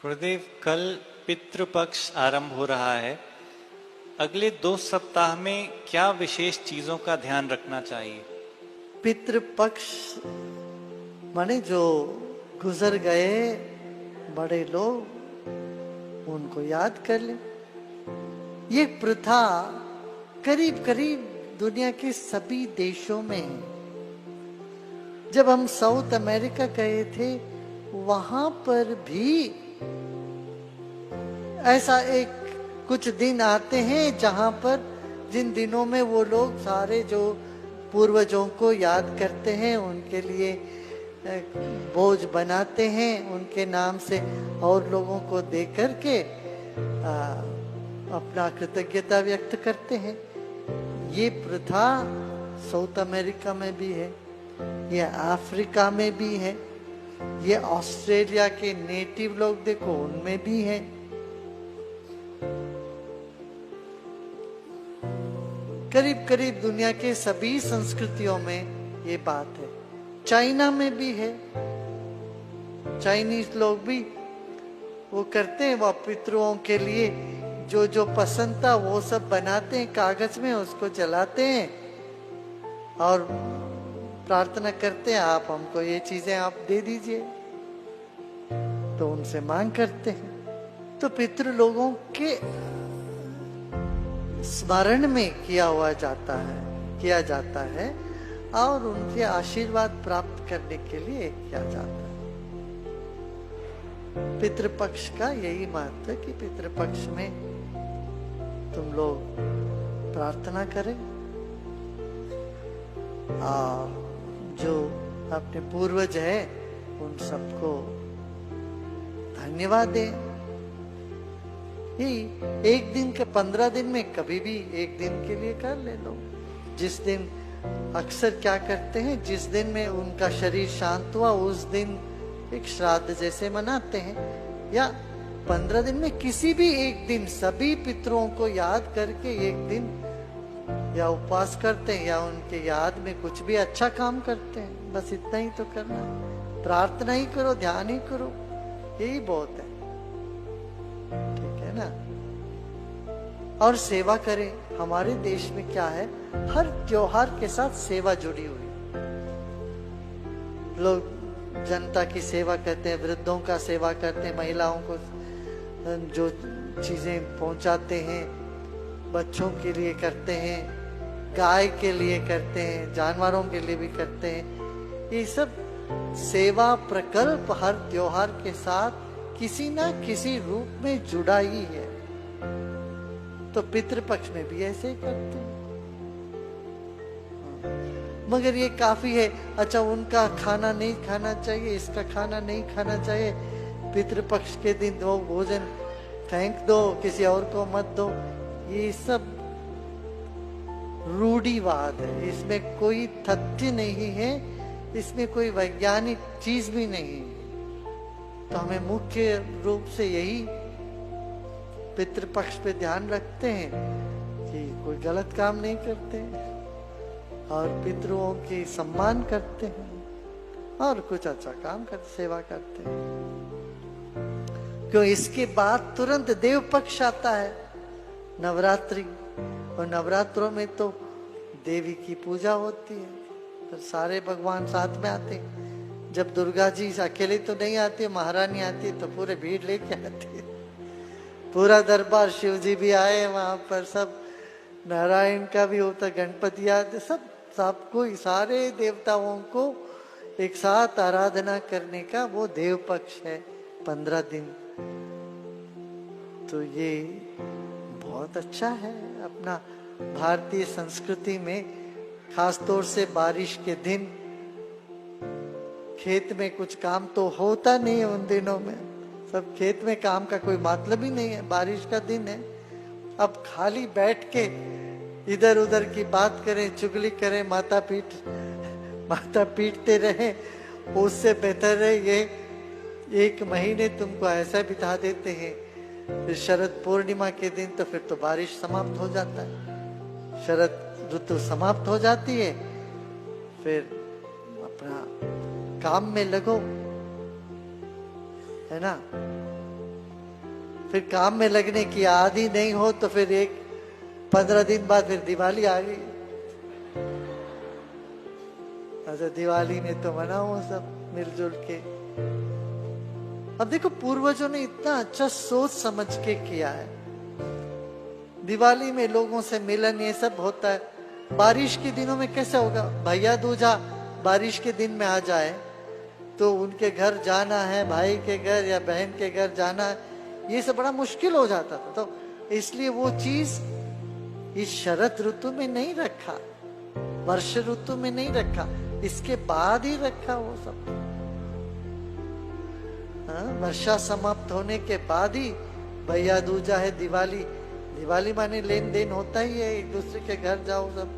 गुरुदेव, कल पितृपक्ष आरंभ हो रहा है। अगले 2 सप्ताह में क्या विशेष चीजों का ध्यान रखना चाहिए? पितृपक्ष माने जो गुजर गए बड़े लोग, उनको याद कर ले। ये प्रथा करीब करीब दुनिया के सभी देशों में है। जब हम साउथ अमेरिका गए थे, वहां पर भी ऐसा एक कुछ दिन आते हैं जहां पर जिन दिनों में वो लोग सारे जो पूर्वजों को याद करते हैं, उनके लिए भोज बनाते हैं उनके नाम से और लोगों को दे करके अपना कृतज्ञता व्यक्त करते हैं। ये प्रथा साउथ अमेरिका में भी है, ये अफ्रीका में भी है, ये ऑस्ट्रेलिया के नेटिव लोग देखो उनमें भी है। करीब करीब दुनिया के सभी संस्कृतियों में ये बात है। चाइना में भी है, चाइनीज लोग भी वो करते हैं। वो पितरों के लिए जो जो पसंद था वो सब बनाते हैं कागज में, उसको जलाते हैं और प्रार्थना करते हैं आप हमको ये चीजें आप दे दीजिए, तो उनसे मांग करते हैं। तो पितृ लोगों के स्मरण में किया जाता है और उनके आशीर्वाद प्राप्त करने के लिए किया जाता है। पितृपक्ष का यही महत्व है कि पितृपक्ष में तुम लोग प्रार्थना करें और जो अपने पूर्वज है उन सबको धन्यवाद दें। यही एक दिन के 15 दिन में कभी भी एक दिन के लिए कर ले लो। जिस दिन अक्सर क्या करते हैं, जिस दिन में उनका शरीर शांत हुआ उस दिन एक श्राद्ध जैसे मनाते हैं, या 15 दिन में किसी भी एक दिन सभी पितरों को याद करके एक दिन या उपवास करते हैं या उनके याद में कुछ भी अच्छा काम करते हैं। बस इतना ही तो करना है। प्रार्थना ही करो, ध्यान ही करो, यही बहुत है। ठीक है ना। और सेवा करें। हमारे देश में क्या है, हर त्योहार के साथ सेवा जुड़ी हुई। लोग जनता की सेवा करते हैं, वृद्धों का सेवा करते हैं, महिलाओं को जो चीजें पहुंचाते हैं, बच्चों के लिए करते हैं, गाय के लिए करते हैं, जानवरों के लिए भी करते हैं। ये सब सेवा प्रकल्प हर त्योहार के साथ किसी ना किसी रूप में जुड़ा ही है। तो पितृपक्ष में भी ऐसे ही करते हैं। मगर ये काफी है। अच्छा, उनका खाना नहीं खाना चाहिए, इसका खाना नहीं खाना चाहिए, पितृपक्ष के दिन दो भोजन फेंक दो, किसी और को मत दो, ये सब रूढ़िवाद है। इसमें कोई तथ्य नहीं है, इसमें कोई वैज्ञानिक चीज भी नहीं है। तो हमें मुख्य रूप से यही पितृपक्ष पे ध्यान रखते हैं कि कोई गलत काम नहीं करते और पितरों की सम्मान करते हैं और कुछ अच्छा काम करते, सेवा करते हैं। क्यों, इसके बाद तुरंत देव पक्ष आता है, नवरात्रि। और नवरात्रों में तो देवी की पूजा होती है, तो सारे भगवान साथ में आते हैं। जब दुर्गा जी अकेले तो नहीं आती, महारानी आती है तो पूरे भीड़ लेके आती है, पूरा दरबार। शिव जी भी आए वहां पर, सब नारायण का भी होता, गणपति आते, सबको सारे देवताओं को एक साथ आराधना करने का वो देव पक्ष है 15 दिन। तो ये बहुत अच्छा है। अपना भारतीय संस्कृति में खास तौर से बारिश के दिन, खेत में कुछ काम तो होता नहीं है उन दिनों में, सब खेत में काम का कोई मतलब ही नहीं है। बारिश का दिन है, अब खाली बैठ के इधर उधर की बात करें, चुगली करें, माथा पीटते रहे, उससे बेहतर है ये 1 महीने तुमको ऐसा बिता देते हैं। फिर शरद पूर्णिमा के दिन तो फिर तो बारिश समाप्त हो जाता है, शरद ऋतु समाप्त हो जाती है, फिर अपना काम में लगो, है ना। फिर काम में लगने की आदि नहीं हो तो फिर 15 दिन बाद फिर दिवाली आ गई। अच्छा दिवाली में तो मनाओ सब मिलजुल के। अब देखो पूर्वजों ने इतना अच्छा सोच समझ के किया है। दिवाली में लोगों से मिलन ये सब होता है। बारिश के दिनों में कैसे होगा? भैया दूजा बारिश के दिन में आ जाए तो उनके घर जाना है, भाई के घर या बहन के घर जाना है, ये सब बड़ा मुश्किल हो जाता था। तो इसलिए वो चीज इस शरद ऋतु में नहीं रखा, वर्ष ऋतु में नहीं रखा, इसके बाद ही रखा वो सब। वर्षा समाप्त होने के बाद ही भैया दूजा है दिवाली। दिवाली माने लेन देन होता ही है, एक दूसरे के घर जाओ सब,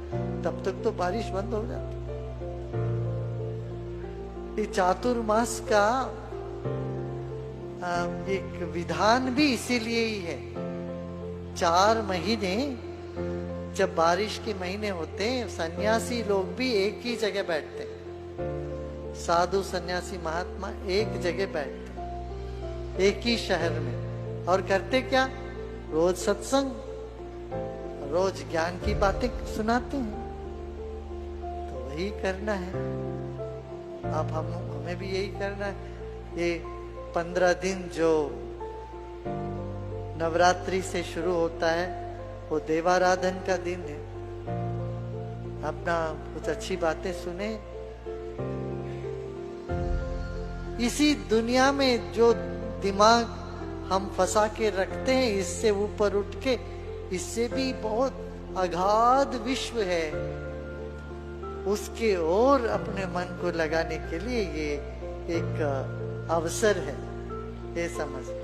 तब तक तो बारिश बंद हो जाती। ये चातुर्मास का एक विधान भी इसीलिए ही है। 4 महीने जब बारिश के महीने होते हैं, सन्यासी लोग भी एक ही जगह बैठते हैं। साधु सन्यासी महात्मा एक जगह बैठते हैं, एक ही शहर में, और करते क्या? रोज सत्संग, रोज ज्ञान की बातें सुनाते हैं। तो वही करना है। अब हमें भी यही करना है। ये 15 दिन जो नवरात्रि से शुरू होता है वो देवाराधन का दिन है। अपना कुछ अच्छी बातें सुने। इसी दुनिया में जो दिमाग हम फंसा के रखते हैं, इससे ऊपर उठ के, इससे भी बहुत अगाध विश्व है, उसके ओर अपने मन को लगाने के लिए ये एक अवसर है, ये समझना।